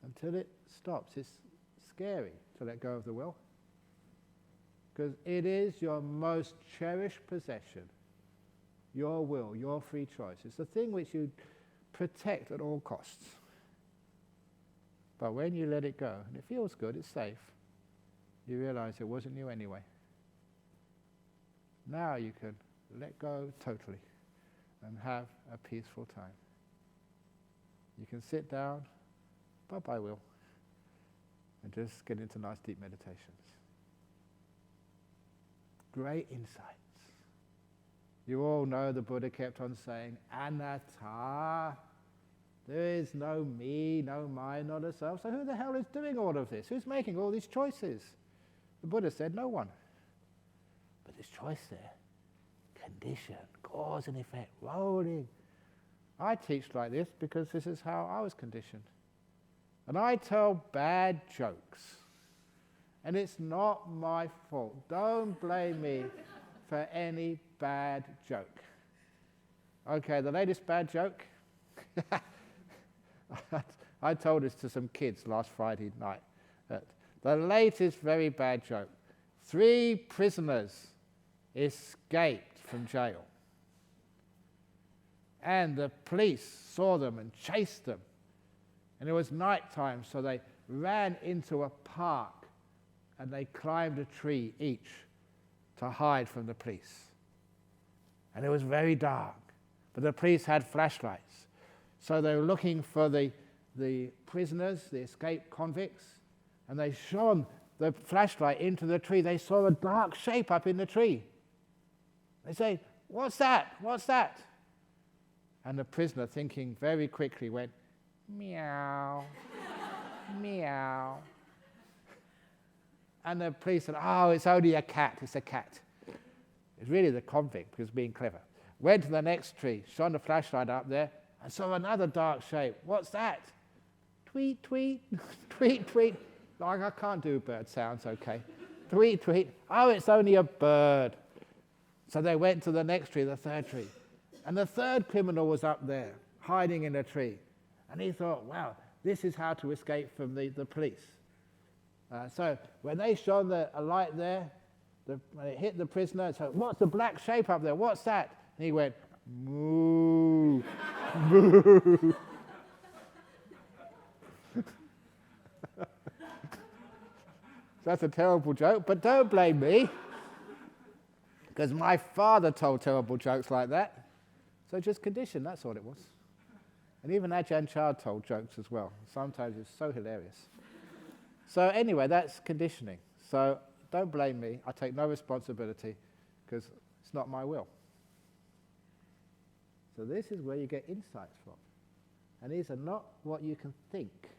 until it stops. It's scary to let go of the will, because it is your most cherished possession, your will, your free choice. It's the thing which you protect at all costs. But when you let it go, and it feels good, it's safe, you realize it wasn't you anyway. Now you can let go totally and have a peaceful time. You can sit down, bye-bye will, and just get into nice deep meditations. Great insights. You all know the Buddha kept on saying, anatta. There is no me, no mine, not a self. So who the hell is doing all of this? Who's making all these choices? The Buddha said, no one. But there's choice there. Condition, cause and effect, rolling. I teach like this because this is how I was conditioned. And I tell bad jokes. And it's not my fault. Don't blame me for any bad joke. Okay, the latest bad joke. I told this to some kids last Friday night. The latest very bad joke. 3 prisoners escaped from jail. And the police saw them and chased them. And it was night time, so they ran into a park and they climbed a tree each to hide from the police. And it was very dark, but the police had flashlights. So they were looking for the prisoners, the escaped convicts, and they shone the flashlight into the tree. They saw a dark shape up in the tree. They say, "What's that? What's that?" And the prisoner, thinking very quickly, went, "Meow, meow." And the police said, "Oh, it's only a cat, it's a cat." It's really the convict, because being clever. Went to the next tree, shone the flashlight up there, and saw another dark shape. "What's that?" "Tweet, tweet, tweet, tweet." Like, I can't do bird sounds, okay. Tweet, tweet. "Oh, it's only a bird." So they went to the next tree, the third tree. And the third criminal was up there, hiding in a tree. And he thought, wow, this is how to escape from the police. So when they shone a light there, when it hit the prisoner, it said, "What's the black shape up there? What's that?" And he went, "Moo, moo." That's a terrible joke, but don't blame me, because my father told terrible jokes like that. So just condition, that's all it was. And even Ajahn Brahm told jokes as well. Sometimes it's so hilarious. So anyway, that's conditioning. So don't blame me. I take no responsibility, because it's not my will. So this is where you get insights from. And these are not what you can think.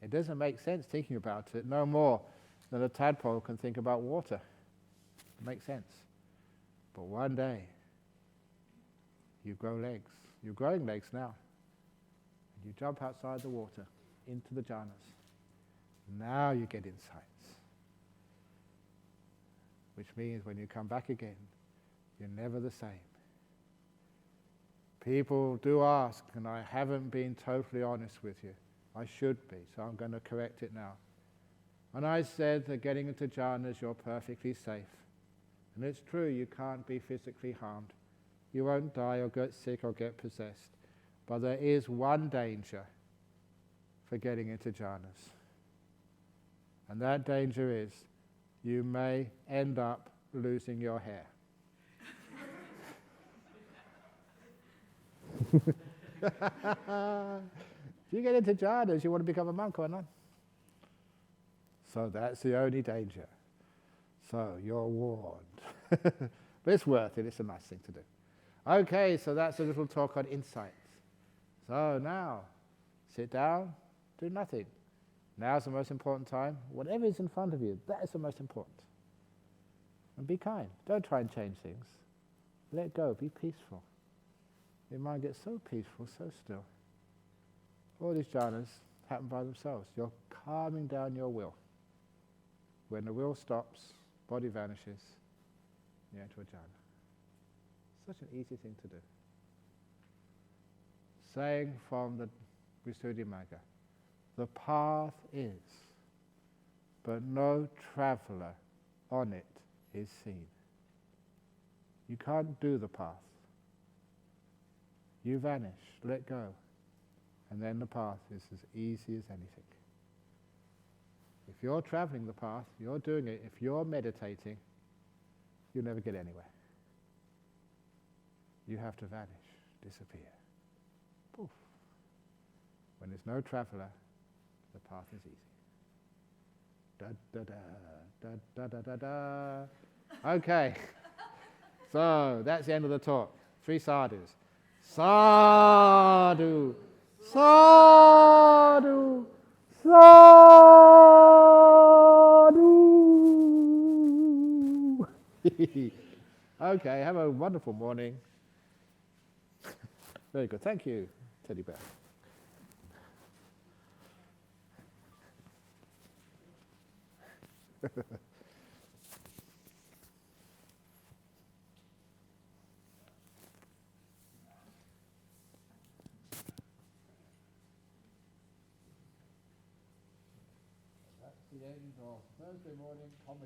It doesn't make sense thinking about it, no more than a tadpole can think about water. It makes sense. But one day, you grow legs. You're growing legs now. And you jump outside the water, into the jhanas. Now you get insights. Which means when you come back again, you're never the same. People do ask, and I haven't been totally honest with you. I should be, so I'm going to correct it now. When I said that getting into jhanas, you're perfectly safe. And it's true, you can't be physically harmed. You won't die or get sick or get possessed. But there is one danger for getting into jhanas. And that danger is you may end up losing your hair. If you get into jhanas, you want to become a monk or a nun. So that's the only danger. So you're warned. But it's worth it. It's a nice thing to do. Okay, so that's a little talk on insights. So now, sit down, do nothing. Now's the most important time. Whatever is in front of you, that is the most important. And be kind. Don't try and change things. Let go. Be peaceful. Your mind gets so peaceful, so still. All these jhanas happen by themselves. You're calming down your will. When the will stops, body vanishes, you enter a jhana. Such an easy thing to do. Saying from the Visuddhimagga, the path is, but no traveller on it is seen. You can't do the path. You vanish, let go, and then the path is as easy as anything. If you're traveling the path, you're doing it, if you're meditating, you'll never get anywhere. You have to vanish, disappear. Poof. When there's no traveller, the path is easy. Da da da da da da da da. Okay. So that's the end of the talk. 3 sadhus. Sadhu, sadhu, sadhu. Okay, have a wonderful morning. Very good. Thank you, Teddy Bear. That's the end of Thursday morning comedy.